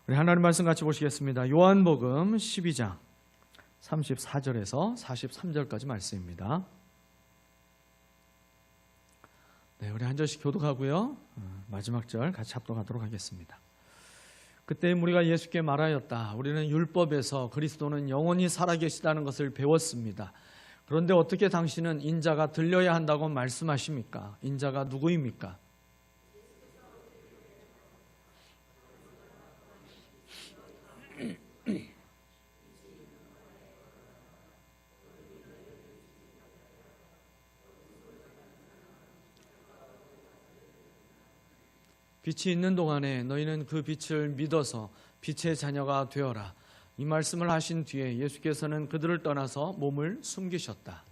우리 하나님 말씀 같이 보시겠습니다. 요한복음 12장 34절에서 43절까지 말씀입니다. 네, 우리 한 절씩 교독하고요. 마지막 절 같이 합독하도록 하겠습니다. 그때 우리가 예수께 말하였다. 우리는 율법에서 그리스도는 영원히 살아계시다는 것을 배웠습니다. 그런데 어떻게 당신은 인자가 들려야 한다고 말씀하십니까? 인자가 누구입니까? 빛이 있는 동안에 너희는 그 빛을 믿어서 빛의 자녀가 되어라. 이 말씀을 하신 뒤에 예수께서는 그들을 떠나서 몸을 숨기셨다.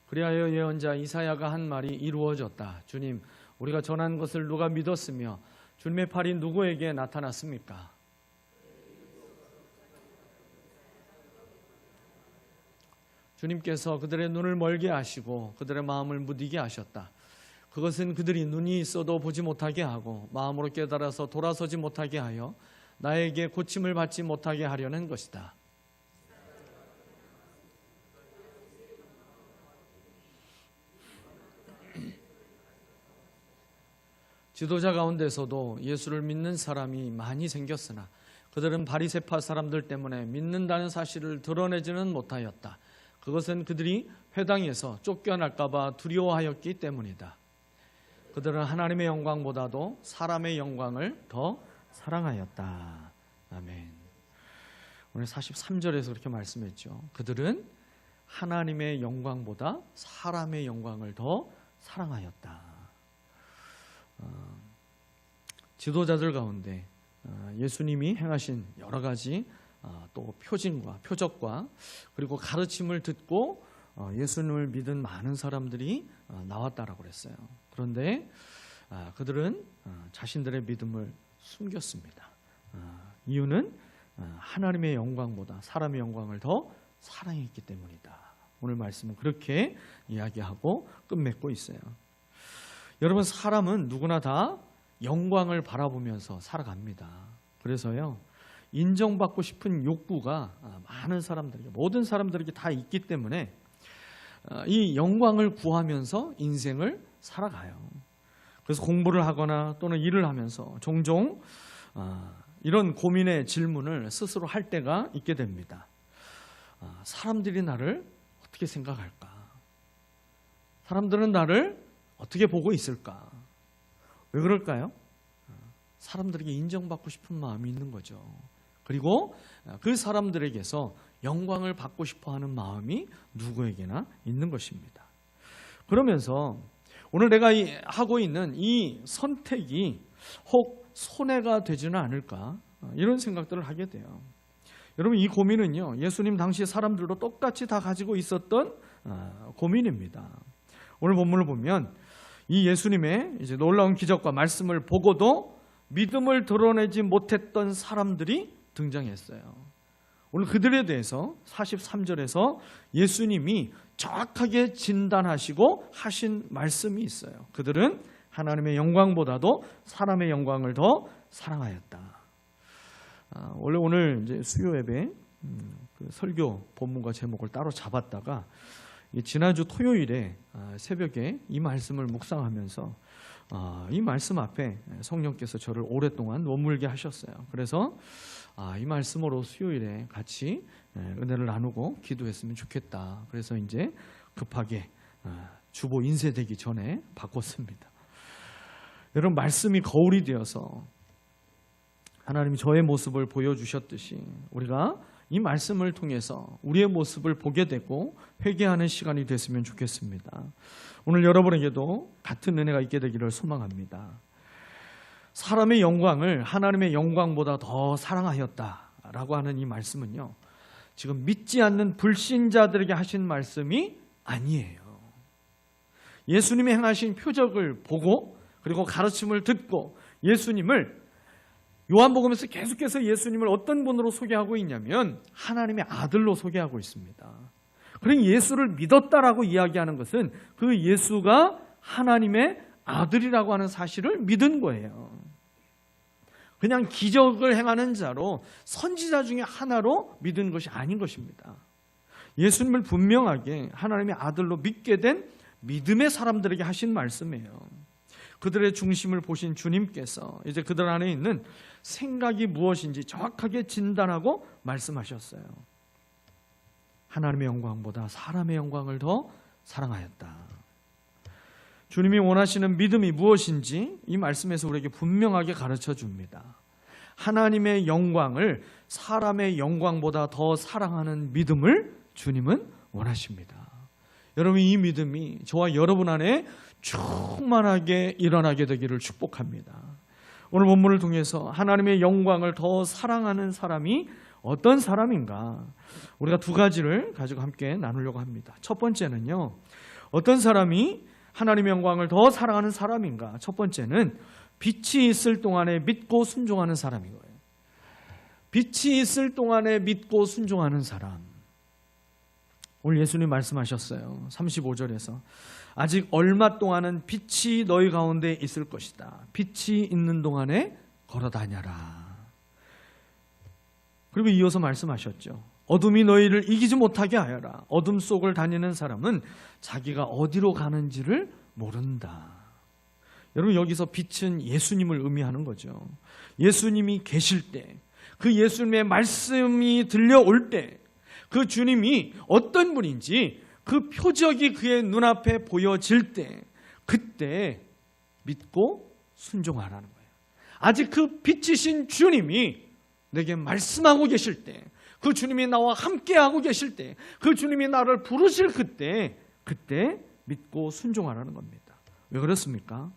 그리하여 예언자 이사야가 한 말이 이루어졌다. 주님, 우리가 전한 것을 누가 믿었으며 주님의 팔이 누구에게 나타났습니까? 주님께서 그들의 눈을 멀게 하시고 그들의 마음을 무디게 하셨다. 그것은 그들이 눈이 있어도 보지 못하게 하고 마음으로 깨달아서 돌아서지 못하게 하여 나에게 고침을 받지 못하게 하려는 것이다. 지도자 가운데서도 예수를 믿는 사람이 많이 생겼으나 그들은 바리새파 사람들 때문에 믿는다는 사실을 드러내지는 못하였다. 그것은 그들이 회당에서 쫓겨날까 봐 두려워하였기 때문이다. 그들은 하나님의 영광보다도 사람의 영광을 더 사랑하였다. 아멘. 오늘 43절에서 그렇게 말씀했죠. 그들은 하나님의 영광보다 사람의 영광을 더 사랑하였다. 지도자들 가운데 예수님이 행하신 여러 가지 또 표징과 표적과 그리고 가르침을 듣고 예수님을 믿은 많은 사람들이 나왔다라고 그랬어요. 그런데 그들은 자신들의 믿음을 숨겼습니다. 이유는 하나님의 영광보다 사람의 영광을 더 사랑했기 때문이다. 오늘 말씀은 그렇게 이야기하고 끝맺고 있어요. 여러분, 사람은 누구나 다 영광을 바라보면서 살아갑니다. 그래서요, 인정받고 싶은 욕구가 많은 사람들에게, 모든 사람들에게 다 있기 때문에 이 영광을 구하면서 인생을 살아가요. 그래서 공부를 하거나 또는 일을 하면서 종종 이런 고민의 질문을 스스로 할 때가 있게 됩니다. 사람들이 나를 어떻게 생각할까? 사람들은 나를 어떻게 보고 있을까? 왜 그럴까요? 사람들에게 인정받고 싶은 마음이 있는 거죠. 그리고 그 사람들에게서 영광을 받고 싶어하는 마음이 누구에게나 있는 것입니다. 그러면서 오늘 내가 하고 있는 이 선택이 혹 손해가 되지는 않을까? 이런 생각들을 하게 돼요. 여러분, 이 고민은요, 예수님 당시 사람들도 똑같이 다 가지고 있었던 고민입니다. 오늘 본문을 보면 이 예수님의 이제 놀라운 기적과 말씀을 보고도 믿음을 드러내지 못했던 사람들이 등장했어요. 오늘 그들에 대해서 43절에서 예수님이 정확하게 진단하시고 하신 말씀이 있어요. 그들은 하나님의 영광보다도 사람의 영광을 더 사랑하였다. 원래 오늘 이제 수요 예배 그 설교 본문과 제목을 따로 잡았다가 지난주 토요일에 새벽에 이 말씀을 묵상하면서 이 말씀 앞에 성령께서 저를 오랫동안 머물게 하셨어요. 그래서 이 말씀으로 수요일에 같이 은혜를 나누고 기도했으면 좋겠다. 그래서 이제 급하게 주보 인쇄되기 전에 바꿨습니다. 여러분, 말씀이 거울이 되어서 하나님이 저의 모습을 보여주셨듯이 우리가 이 말씀을 통해서 우리의 모습을 보게 되고 회개하는 시간이 됐으면 좋겠습니다. 오늘 여러분에게도 같은 은혜가 있게 되기를 소망합니다. 사람의 영광을 하나님의 영광보다 더 사랑하였다라고 하는 이 말씀은요, 지금 믿지 않는 불신자들에게 하신 말씀이 아니에요. 예수님이 행하신 표적을 보고 그리고 가르침을 듣고 예수님을 요한복음에서 계속해서 예수님을 어떤 분으로 소개하고 있냐면 하나님의 아들로 소개하고 있습니다. 그러니 예수를 믿었다라고 이야기하는 것은 그 예수가 하나님의 아들이라고 하는 사실을 믿은 거예요. 그냥 기적을 행하는 자로 선지자 중에 하나로 믿은 것이 아닌 것입니다. 예수님을 분명하게 하나님의 아들로 믿게 된 믿음의 사람들에게 하신 말씀이에요. 그들의 중심을 보신 주님께서 이제 그들 안에 있는 생각이 무엇인지 정확하게 진단하고 말씀하셨어요. 하나님의 영광보다 사람의 영광을 더 사랑하였다. 주님이 원하시는 믿음이 무엇인지 이 말씀에서 우리에게 분명하게 가르쳐 줍니다. 하나님의 영광을 사람의 영광보다 더 사랑하는 믿음을 주님은 원하십니다. 여러분, 이 믿음이 저와 여러분 안에 충만하게 일어나게 되기를 축복합니다. 오늘 본문을 통해서 하나님의 영광을 더 사랑하는 사람이 어떤 사람인가, 우리가 두 가지를 가지고 함께 나누려고 합니다. 첫 번째는요, 어떤 사람이 하나님의 영광을 더 사랑하는 사람인가? 첫 번째는 빛이 있을 동안에 믿고 순종하는 사람인 거예요. 빛이 있을 동안에 믿고 순종하는 사람. 오늘 예수님 말씀하셨어요. 35절에서 아직 얼마 동안은 빛이 너희 가운데 있을 것이다. 빛이 있는 동안에 걸어다녀라. 그리고 이어서 말씀하셨죠. 어둠이 너희를 이기지 못하게 하여라. 어둠 속을 다니는 사람은 자기가 어디로 가는지를 모른다. 여러분, 여기서 빛은 예수님을 의미하는 거죠. 예수님이 계실 때, 그 예수님의 말씀이 들려올 때, 그 주님이 어떤 분인지 그 표적이 그의 눈앞에 보여질 때, 그때 믿고 순종하라는 거예요. 아직 그 빛이신 주님이 내게 말씀하고 계실 때, 그 주님이 나와 함께하고 계실 때, 그 주님이 나를 부르실 그때 믿고 순종하라는 겁니다. 왜 그렇습니까?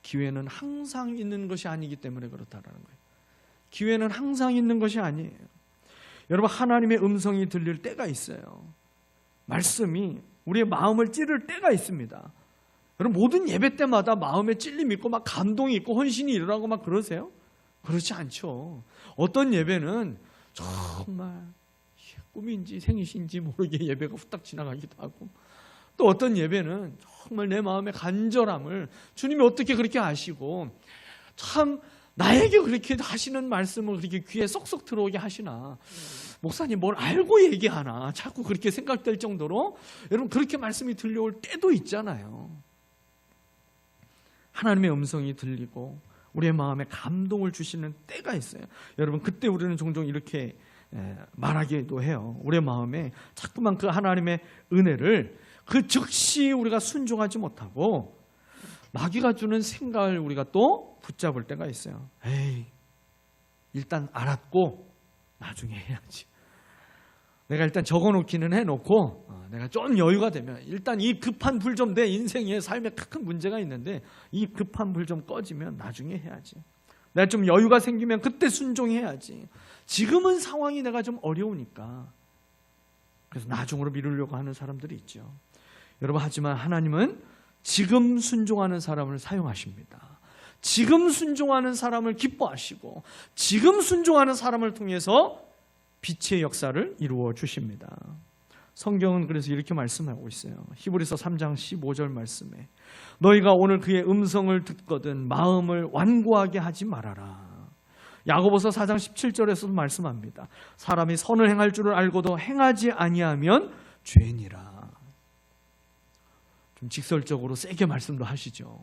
기회는 항상 있는 것이 아니기 때문에 그렇다는 거예요. 기회는 항상 있는 것이 아니에요. 여러분, 하나님의 음성이 들릴 때가 있어요. 말씀이 우리의 마음을 찌를 때가 있습니다. 여러분, 모든 예배 때마다 마음에 찔림이 있고 막 감동이 있고 헌신이 일어나고 막 그러세요? 그렇지 않죠. 어떤 예배는 정말 꿈인지 생이신지 모르게 예배가 후딱 지나가기도 하고, 또 어떤 예배는 정말 내 마음의 간절함을 주님이 어떻게 그렇게 아시고 참 나에게 그렇게 하시는 말씀을 그렇게 귀에 쏙쏙 들어오게 하시나, 목사님 뭘 알고 얘기하나 자꾸 그렇게 생각될 정도로 여러분 그렇게 말씀이 들려올 때도 있잖아요. 하나님의 음성이 들리고 우리의 마음에 감동을 주시는 때가 있어요. 여러분, 그때 우리는 종종 이렇게 말하기도 해요. 우리의 마음에 자꾸만 그 하나님의 은혜를 그 즉시 우리가 순종하지 못하고 마귀가 주는 생각을 우리가 또 붙잡을 때가 있어요. 에이, 일단 알았고 나중에 해야지. 내가 일단 적어놓기는 해놓고 내가 좀 여유가 되면 일단 이 급한 불 좀, 내 인생에 삶에 큰 문제가 있는데 이 급한 불 좀 꺼지면 나중에 해야지. 내가 좀 여유가 생기면 그때 순종해야지. 지금은 상황이 내가 좀 어려우니까. 그래서 나중으로 미루려고 하는 사람들이 있죠. 여러분, 하지만 하나님은 지금 순종하는 사람을 사용하십니다. 지금 순종하는 사람을 기뻐하시고 지금 순종하는 사람을 통해서 빛의 역사를 이루어 주십니다. 성경은 그래서 이렇게 말씀하고 있어요. 히브리서 3장 15절 말씀에 너희가 오늘 그의 음성을 듣거든 마음을 완고하게 하지 말아라. 야고보서 4장 17절에서도 말씀합니다. 사람이 선을 행할 줄을 알고도 행하지 아니하면 죄니라. 좀 직설적으로 세게 말씀도 하시죠.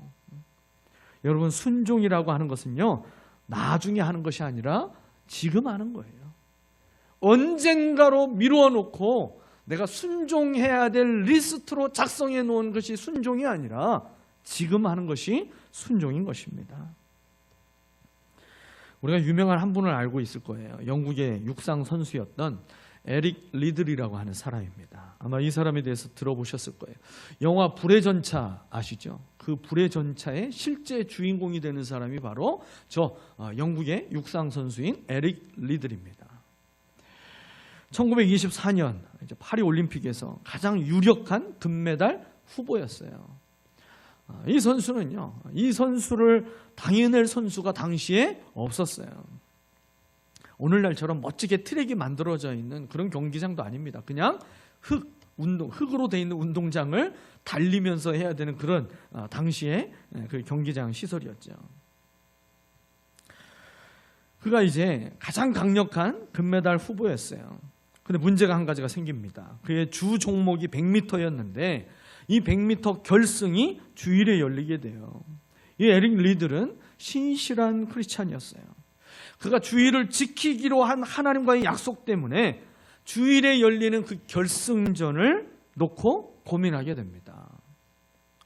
여러분, 순종이라고 하는 것은요, 나중에 하는 것이 아니라 지금 하는 거예요. 언젠가로 미루어 놓고 내가 순종해야 될 리스트로 작성해 놓은 것이 순종이 아니라 지금 하는 것이 순종인 것입니다. 우리가 유명한 한 분을 알고 있을 거예요. 영국의 육상 선수였던 에릭 리들이라고 하는 사람입니다. 아마 이 사람에 대해서 들어보셨을 거예요. 영화 불의 전차 아시죠? 그 불의 전차의 실제 주인공이 되는 사람이 바로 저 영국의 육상 선수인 에릭 리들입니다. 1924년 파리 올림픽에서 가장 유력한 금메달 후보였어요. 이 선수는요, 이 선수를 당해낼 선수가 당시에 없었어요. 오늘날처럼 멋지게 트랙이 만들어져 있는 그런 경기장도 아닙니다. 그냥 흙, 흙으로 돼 있는 운동장을 달리면서 해야 되는 그런 당시에 그 경기장 시설이었죠. 그가 이제 가장 강력한 금메달 후보였어요. 근데 문제가 한 가지가 생깁니다. 그의 주 종목이 100m였는데 이 100m 결승이 주일에 열리게 돼요. 이 에릭 리들은 신실한 크리스찬이었어요. 그가 주일을 지키기로 한 하나님과의 약속 때문에 주일에 열리는 그 결승전을 놓고 고민하게 됩니다.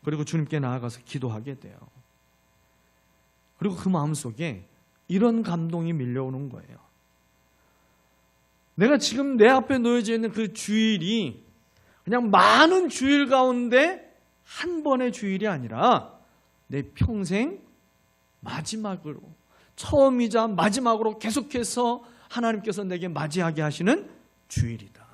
그리고 주님께 나아가서 기도하게 돼요. 그리고 그 마음속에 이런 감동이 밀려오는 거예요. 내가 지금 내 앞에 놓여져 있는 그 주일이 그냥 많은 주일 가운데 한 번의 주일이 아니라 내 평생 마지막으로, 처음이자 마지막으로 계속해서 하나님께서 내게 맞이하게 하시는 주일이다.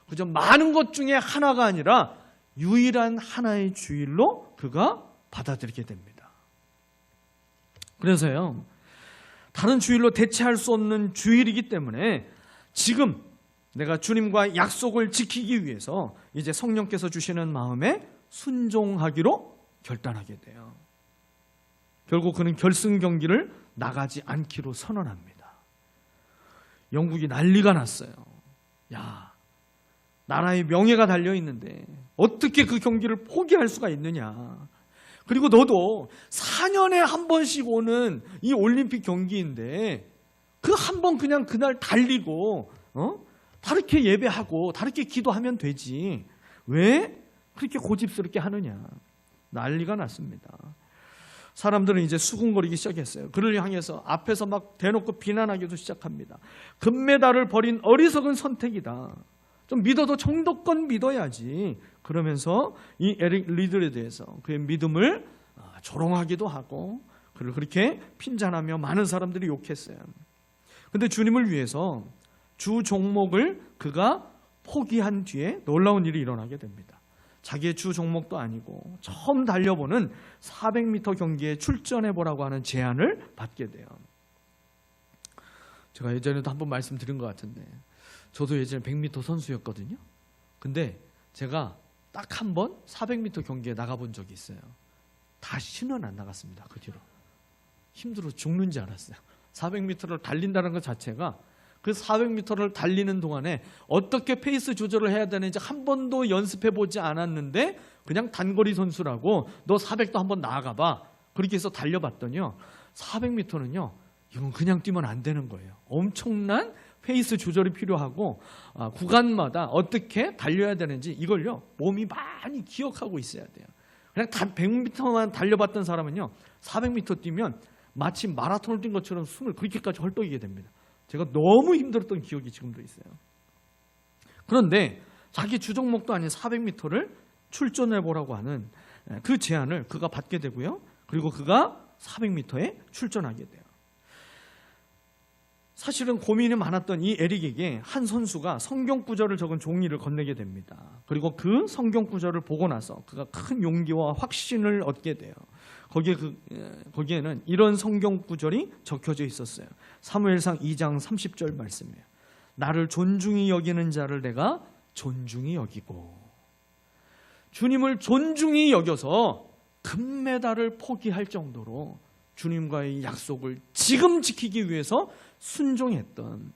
그저 많은 것 중에 하나가 아니라 유일한 하나의 주일로 그가 받아들이게 됩니다. 그래서요, 다른 주일로 대체할 수 없는 주일이기 때문에 지금 내가 주님과 약속을 지키기 위해서 이제 성령께서 주시는 마음에 순종하기로 결단하게 돼요. 결국 그는 결승 경기를 나가지 않기로 선언합니다. 영국이 난리가 났어요. 야, 나라의 명예가 달려있는데 어떻게 그 경기를 포기할 수가 있느냐. 그리고 너도 4년에 한 번씩 오는 이 올림픽 경기인데 그 한 번 그냥 그날 달리고 다르게 예배하고 다르게 기도하면 되지. 왜 그렇게 고집스럽게 하느냐. 난리가 났습니다. 사람들은 이제 수군거리기 시작했어요. 그를 향해서 앞에서 막 대놓고 비난하기도 시작합니다. 금메달을 버린 어리석은 선택이다. 좀 믿어도 정도껏 믿어야지. 그러면서 이 에릭 리들에 대해서 그의 믿음을 조롱하기도 하고 그를 그렇게 핀잔하며 많은 사람들이 욕했어요. 그런데 주님을 위해서 주 종목을 그가 포기한 뒤에 놀라운 일이 일어나게 됩니다. 자기의 주 종목도 아니고 처음 달려보는 400m 경기에 출전해보라고 하는 제안을 받게 돼요. 제가 예전에도 한번 말씀드린 것 같은데 저도 예전에 100m 선수였거든요. 근데 제가 딱 한 번 400m 경기에 나가본 적이 있어요. 다시는 안 나갔습니다. 그 뒤로. 힘들어 죽는 줄 알았어요. 400m를 달린다는 것 자체가 그 400m를 달리는 동안에 어떻게 페이스 조절을 해야 되는지 한 번도 연습해보지 않았는데 그냥 단거리 선수라고 너 400도 한번 나아가봐. 그렇게 해서 달려봤더니요. 400m는요. 이건 그냥 뛰면 안 되는 거예요. 엄청난 페이스 조절이 필요하고 구간마다 어떻게 달려야 되는지 이걸요. 몸이 많이 기억하고 있어야 돼요. 그냥 100m만 달려봤던 사람은요. 400m 뛰면 마치 마라톤을 뛴 것처럼 숨을 그렇게까지 헐떡이게 됩니다. 제가 너무 힘들었던 기억이 지금도 있어요. 그런데 자기 주종목도 아닌 400m를 출전해보라고 하는 그 제안을 그가 받게 되고요. 그리고 그가 400m에 출전하게 돼요. 사실은 고민이 많았던 이 에릭에게 한 선수가 성경 구절을 적은 종이를 건네게 됩니다. 그리고 그 성경 구절을 보고 나서 그가 큰 용기와 확신을 얻게 돼요. 거기에는 이런 성경 구절이 적혀져 있었어요. 사무엘상 2장 30절 말씀이에요. 나를 존중히 여기는 자를 내가 존중히 여기고. 주님을 존중히 여겨서 금메달을 포기할 정도로 주님과의 약속을 지금 지키기 위해서 순종했던,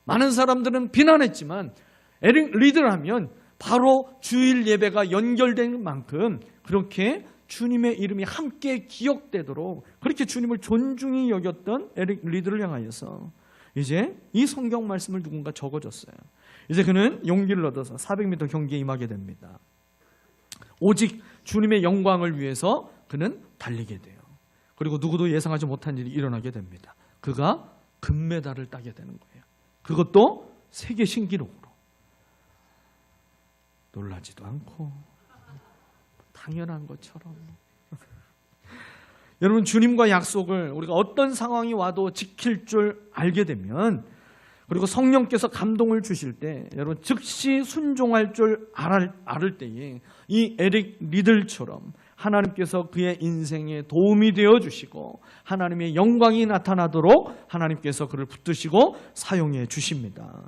많은 사람들은 비난했지만 에릭 리드를 하면 바로 주일 예배가 연결된 만큼 그렇게 주님의 이름이 함께 기억되도록 그렇게 주님을 존중히 여겼던 에릭 리드를 향하여서 이제 이 성경 말씀을 누군가 적어줬어요. 이제 그는 용기를 얻어서 400m 경기에 임하게 됩니다. 오직 주님의 영광을 위해서 그는 달리게 돼요. 그리고 누구도 예상하지 못한 일이 일어나게 됩니다. 그가 금메달을 따게 되는 거예요. 그것도 세계 신기록으로. 놀라지도 않고 당연한 것처럼. 여러분, 주님과 약속을 우리가 어떤 상황이 와도 지킬 줄 알게 되면, 그리고 성령께서 감동을 주실 때 여러분 즉시 순종할 줄 알을 때에 이 에릭 리들처럼 하나님께서 그의 인생에 도움이 되어 주시고 하나님의 영광이 나타나도록 하나님께서 그를 붙드시고 사용해 주십니다.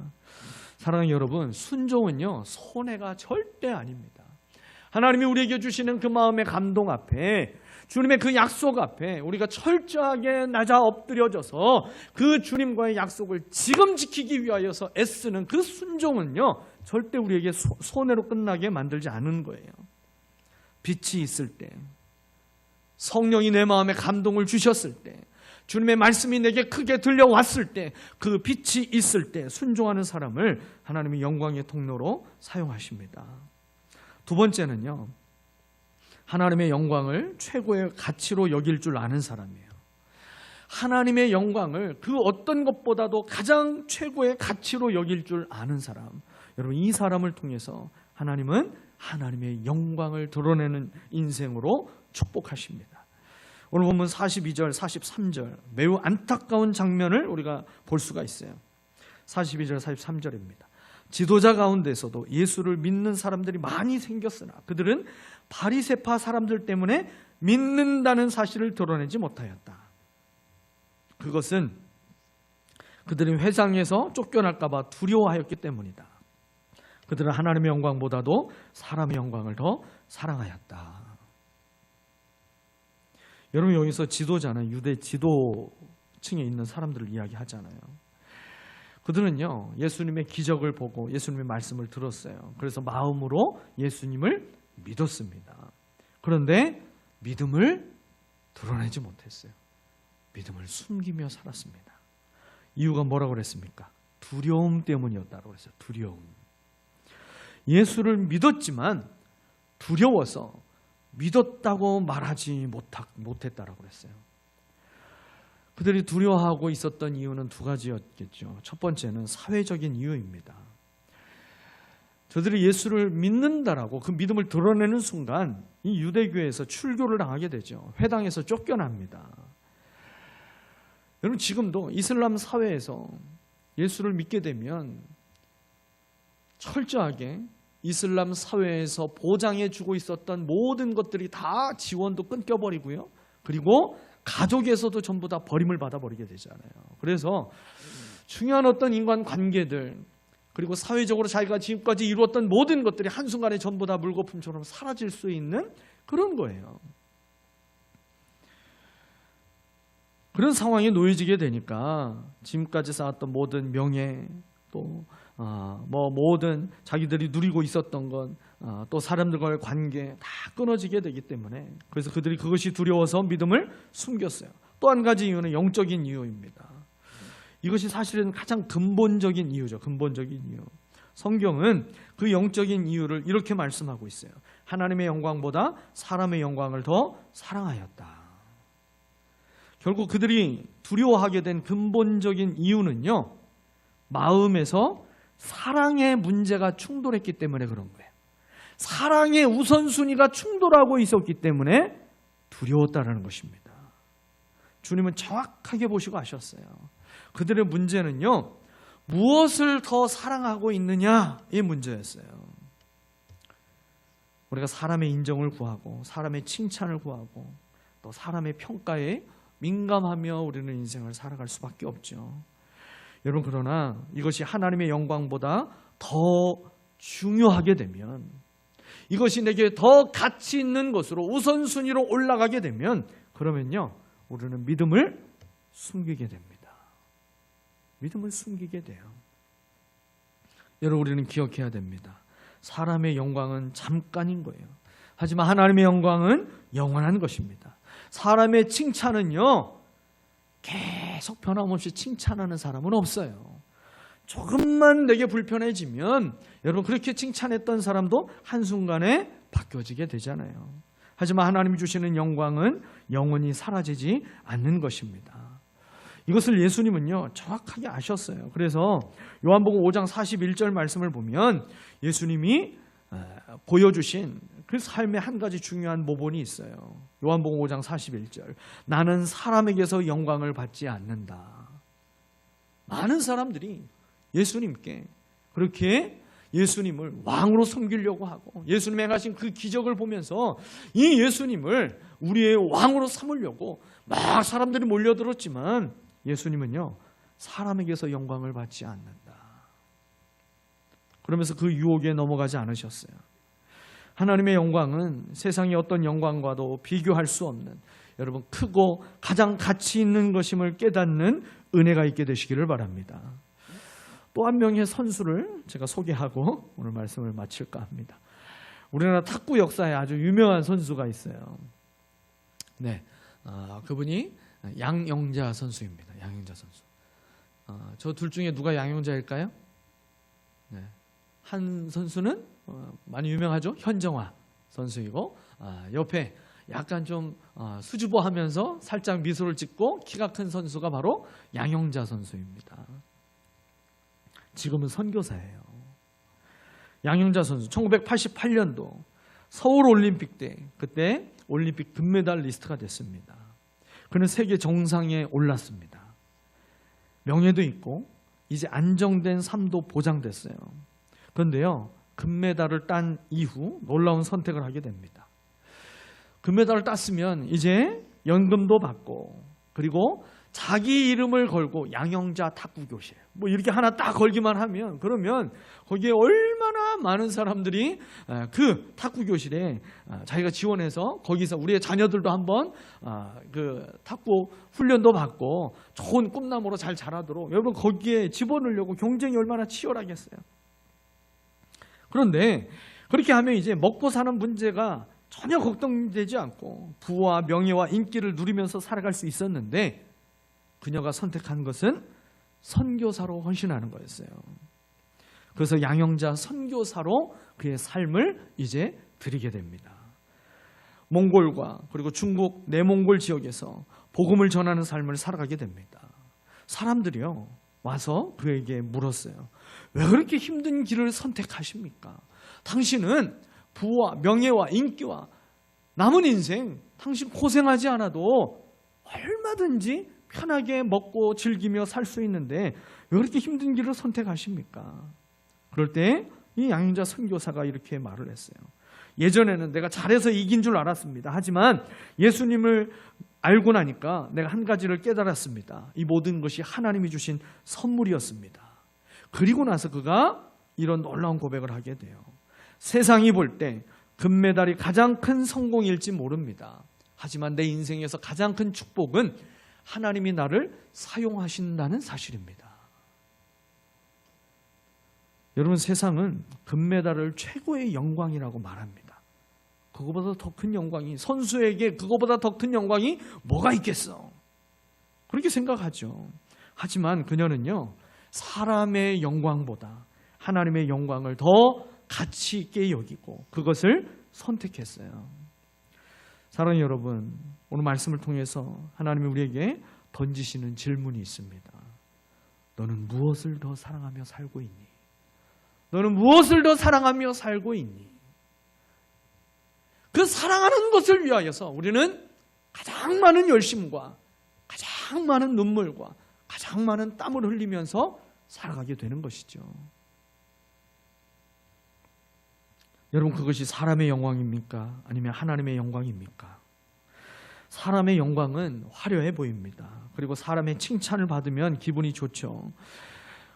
사랑하는 여러분, 순종은요 손해가 절대 아닙니다. 하나님이 우리에게 주시는 그 마음의 감동 앞에, 주님의 그 약속 앞에 우리가 철저하게 낮아 엎드려져서 그 주님과의 약속을 지금 지키기 위하여서 애쓰는 그 순종은요 절대 우리에게 손해로 끝나게 만들지 않은 거예요. 빛이 있을 때, 성령이 내 마음에 감동을 주셨을 때, 주님의 말씀이 내게 크게 들려왔을 때, 그 빛이 있을 때 순종하는 사람을 하나님이 영광의 통로로 사용하십니다. 두 번째는요, 하나님의 영광을 최고의 가치로 여길 줄 아는 사람이에요. 하나님의 영광을 그 어떤 것보다도 가장 최고의 가치로 여길 줄 아는 사람, 여러분 이 사람을 통해서 하나님은 하나님의 영광을 드러내는 인생으로 축복하십니다. 오늘 본문 42절, 43절 매우 안타까운 장면을 우리가 볼 수가 있어요. 42절, 43절입니다. 지도자 가운데서도 예수를 믿는 사람들이 많이 생겼으나 그들은 바리새파 사람들 때문에 믿는다는 사실을 드러내지 못하였다. 그것은 그들이 회당에서 쫓겨날까 봐 두려워하였기 때문이다. 그들은 하나님의 영광보다도 사람의 영광을 더 사랑하였다. 여러분, 여기서 지도자는 유대 지도층에 있는 사람들을 이야기하잖아요. 그들은요 예수님의 기적을 보고 예수님의 말씀을 들었어요. 그래서 마음으로 예수님을 믿었습니다. 그런데 믿음을 드러내지 못했어요. 믿음을 숨기며 살았습니다. 이유가 뭐라고 그랬습니까? 두려움 때문이었다고 그랬어요. 두려움. 예수를 믿었지만 두려워서 믿었다고 말하지 못했다라고 그랬어요. 그들이 두려워하고 있었던 이유는 두 가지였겠죠. 첫 번째는 사회적인 이유입니다. 저들이 예수를 믿는다라고 그 믿음을 드러내는 순간 이 유대교에서 출교를 당하게 되죠. 회당에서 쫓겨납니다. 여러분, 지금도 이슬람 사회에서 예수를 믿게 되면 철저하게 이슬람 사회에서 보장해주고 있었던 모든 것들이 다 지원도 끊겨버리고요. 그리고 가족에서도 전부 다 버림을 받아버리게 되잖아요. 그래서 중요한 어떤 인간관계들, 그리고 사회적으로 자기가 지금까지 이루었던 모든 것들이 한순간에 전부 다 물거품처럼 사라질 수 있는 그런 거예요. 그런 상황에 놓여지게 되니까 지금까지 쌓았던 모든 명예, 또 모든 자기들이 누리고 있었던 것, 또 사람들과의 관계 다 끊어지게 되기 때문에, 그래서 그들이 그것이 두려워서 믿음을 숨겼어요. 또 한 가지 이유는 영적인 이유입니다. 이것이 사실은 가장 근본적인 이유죠. 근본적인 이유. 성경은 그 영적인 이유를 이렇게 말씀하고 있어요. 하나님의 영광보다 사람의 영광을 더 사랑하였다. 결국 그들이 두려워하게 된 근본적인 이유는요, 마음에서 사랑의 문제가 충돌했기 때문에 그런 거예요. 사랑의 우선순위가 충돌하고 있었기 때문에 두려웠다라는 것입니다. 주님은 정확하게 보시고 아셨어요. 그들의 문제는요, 무엇을 더 사랑하고 있느냐의 문제였어요. 우리가 사람의 인정을 구하고 사람의 칭찬을 구하고 또 사람의 평가에 민감하며 우리는 인생을 살아갈 수밖에 없죠. 여러분, 그러나 이것이 하나님의 영광보다 더 중요하게 되면, 이것이 내게 더 가치 있는 것으로 우선순위로 올라가게 되면, 그러면요 우리는 믿음을 숨기게 됩니다. 믿음을 숨기게 돼요. 여러분, 우리는 기억해야 됩니다. 사람의 영광은 잠깐인 거예요. 하지만 하나님의 영광은 영원한 것입니다. 사람의 칭찬은요 계속 변함없이 칭찬하는 사람은 없어요. 조금만 내게 불편해지면 여러분, 그렇게 칭찬했던 사람도 한순간에 바뀌어지게 되잖아요. 하지만 하나님이 주시는 영광은 영원히 사라지지 않는 것입니다. 이것을 예수님은요 정확하게 아셨어요. 그래서 요한복음 5장 41절 말씀을 보면 예수님이 보여주신 그 삶의 한 가지 중요한 모본이 있어요. 요한복음 5장 41절. 나는 사람에게서 영광을 받지 않는다. 많은 사람들이 예수님께 그렇게 예수님을 왕으로 섬기려고 하고 예수님이 행하신 그 기적을 보면서 이 예수님을 우리의 왕으로 삼으려고 막 사람들이 몰려들었지만 예수님은요 사람에게서 영광을 받지 않는다. 그러면서 그 유혹에 넘어가지 않으셨어요. 하나님의 영광은 세상의 어떤 영광과도 비교할 수 없는, 여러분, 크고 가장 가치 있는 것임을 깨닫는 은혜가 있게 되시기를 바랍니다. 또 한 명의 선수를 제가 소개하고 오늘 말씀을 마칠까 합니다. 우리나라 탁구 역사에 아주 유명한 선수가 있어요. 네, 그분이 양영자 선수입니다. 양영자 선수. 저 둘 중에 누가 양영자일까요? 네, 한 선수는 많이 유명하죠. 현정화 선수이고, 옆에 약간 좀 수줍어하면서 살짝 미소를 짓고 키가 큰 선수가 바로 양영자 선수입니다. 지금은 선교사예요. 양영자 선수 1988년도 서울올림픽 때, 그때 올림픽 금메달리스트가 됐습니다. 그는 세계 정상에 올랐습니다. 명예도 있고 이제 안정된 삶도 보장됐어요. 그런데요, 금메달을 딴 이후 놀라운 선택을 하게 됩니다. 금메달을 땄으면 이제 연금도 받고, 그리고 자기 이름을 걸고 양영자 탁구교실 뭐 이렇게 하나 딱 걸기만 하면, 그러면 거기에 얼마나 많은 사람들이 그 탁구교실에 자기가 지원해서 거기서 우리의 자녀들도 한번 그 탁구 훈련도 받고 좋은 꿈나무로 잘 자라도록 여러분 거기에 집어넣으려고 경쟁이 얼마나 치열하겠어요. 그런데 그렇게 하면 이제 먹고 사는 문제가 전혀 걱정되지 않고 부와 명예와 인기를 누리면서 살아갈 수 있었는데, 그녀가 선택한 것은 선교사로 헌신하는 거였어요. 그래서 양영자 선교사로 그의 삶을 이제 드리게 됩니다. 몽골과 그리고 중국 내몽골 지역에서 복음을 전하는 삶을 살아가게 됩니다. 사람들이요 와서 그에게 물었어요. 왜 그렇게 힘든 길을 선택하십니까? 당신은 부와 명예와 인기와 남은 인생 당신 고생하지 않아도 얼마든지 편하게 먹고 즐기며 살 수 있는데 왜 그렇게 힘든 길을 선택하십니까? 그럴 때 이 양영자 선교사가 이렇게 말을 했어요. 예전에는 내가 잘해서 이긴 줄 알았습니다. 하지만 예수님을 알고 나니까 내가 한 가지를 깨달았습니다. 이 모든 것이 하나님이 주신 선물이었습니다. 그리고 나서 그가 이런 놀라운 고백을 하게 돼요. 세상이 볼 때 금메달이 가장 큰 성공일지 모릅니다. 하지만 내 인생에서 가장 큰 축복은 하나님이 나를 사용하신다는 사실입니다. 여러분, 세상은 금메달을 최고의 영광이라고 말합니다. 그거보다 더 큰 영광이, 선수에게 그거보다 더 큰 영광이 뭐가 있겠어? 그렇게 생각하죠. 하지만 그녀는요, 사람의 영광보다 하나님의 영광을 더 가치 있게 여기고 그것을 선택했어요. 사랑하는 여러분, 오늘 말씀을 통해서 하나님이 우리에게 던지시는 질문이 있습니다. 너는 무엇을 더 사랑하며 살고 있니? 너는 무엇을 더 사랑하며 살고 있니? 그 사랑하는 것을 위하여서 우리는 가장 많은 열심과 가장 많은 눈물과 가장 많은 땀을 흘리면서 살아가게 되는 것이죠. 여러분, 그것이 사람의 영광입니까? 아니면 하나님의 영광입니까? 사람의 영광은 화려해 보입니다. 그리고 사람의 칭찬을 받으면 기분이 좋죠.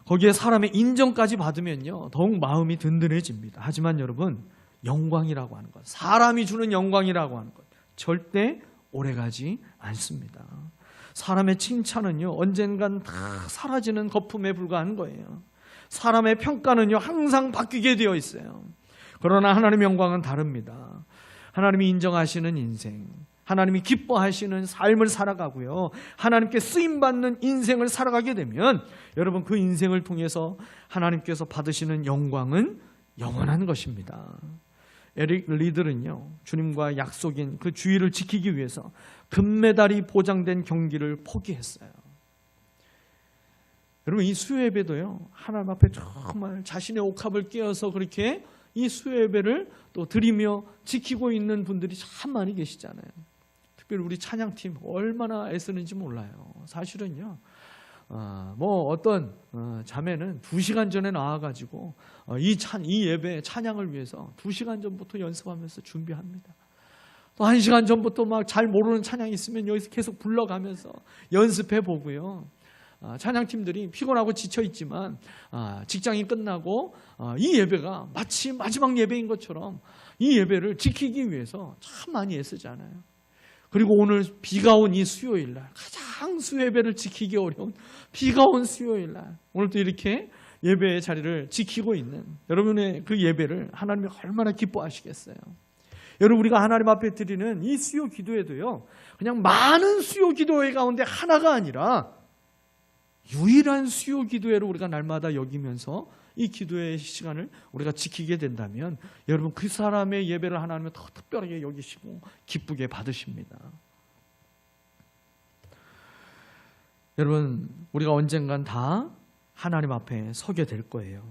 거기에 사람의 인정까지 받으면요, 더욱 마음이 든든해집니다. 하지만 여러분, 영광이라고 하는 것, 사람이 주는 영광이라고 하는 것, 절대 오래가지 않습니다. 사람의 칭찬은요, 언젠간 다 사라지는 거품에 불과한 거예요. 사람의 평가는요, 항상 바뀌게 되어 있어요. 그러나 하나님의 영광은 다릅니다. 하나님이 인정하시는 인생, 하나님이 기뻐하시는 삶을 살아가고요, 하나님께 쓰임받는 인생을 살아가게 되면 여러분, 그 인생을 통해서 하나님께서 받으시는 영광은 영원한 것입니다. 에릭 리들은요, 주님과 약속인 그 주의를 지키기 위해서 금메달이 보장된 경기를 포기했어요. 여러분, 이 수요예배도요, 하나님 앞에 정말 자신의 옥합을 깨어서 그렇게 이 수요예배를 또 드리며 지키고 있는 분들이 참 많이 계시잖아요. 특별히 우리 찬양팀 얼마나 애쓰는지 몰라요. 사실은요, 어떤 자매는 2시간 전에 나와가지고 이 예배 찬양을 위해서 2시간 전부터 연습하면서 준비합니다. 또 1시간 전부터 막 잘 모르는 찬양이 있으면 여기서 계속 불러가면서 연습해 보고요. 찬양팀들이 피곤하고 지쳐 있지만 직장이 끝나고 이 예배가 마치 마지막 예배인 것처럼 이 예배를 지키기 위해서 참 많이 애쓰잖아요. 그리고 오늘 비가 온 이 수요일 날, 가장 수예배를 지키기 어려운 비가 온 수요일 날, 오늘도 이렇게 예배의 자리를 지키고 있는 여러분의 그 예배를 하나님이 얼마나 기뻐하시겠어요. 여러분, 우리가 하나님 앞에 드리는 이 수요 기도회도요, 그냥 많은 수요 기도회 가운데 하나가 아니라 유일한 수요 기도회로 우리가 날마다 여기면서 이 기도의 시간을 우리가 지키게 된다면 여러분, 그 사람의 예배를 하나님은 더 특별하게 여기시고 기쁘게 받으십니다. 여러분, 우리가 언젠간 다 하나님 앞에 서게 될 거예요.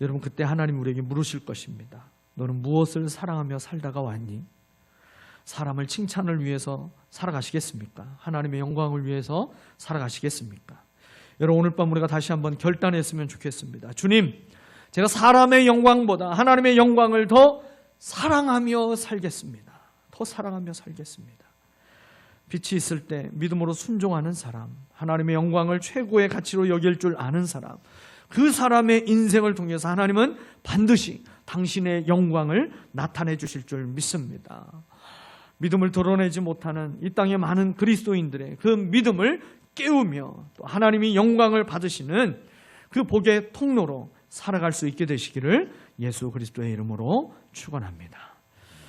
여러분, 그때 하나님 우리에게 물으실 것입니다. 너는 무엇을 사랑하며 살다가 왔니? 사람을 칭찬을 위해서 살아가시겠습니까? 하나님의 영광을 위해서 살아가시겠습니까? 여러분, 오늘 밤 우리가 다시 한번 결단했으면 좋겠습니다. 주님, 제가 사람의 영광보다 하나님의 영광을 더 사랑하며 살겠습니다. 더 사랑하며 살겠습니다. 빛이 있을 때 믿음으로 순종하는 사람, 하나님의 영광을 최고의 가치로 여길 줄 아는 사람, 그 사람의 인생을 통해서 하나님은 반드시 당신의 영광을 나타내 주실 줄 믿습니다. 믿음을 드러내지 못하는 이 땅의 많은 그리스도인들의 그 믿음을 깨우며 또 하나님이 영광을 받으시는 그 복의 통로로 살아갈 수 있게 되시기를 예수 그리스도의 이름으로 축원합니다.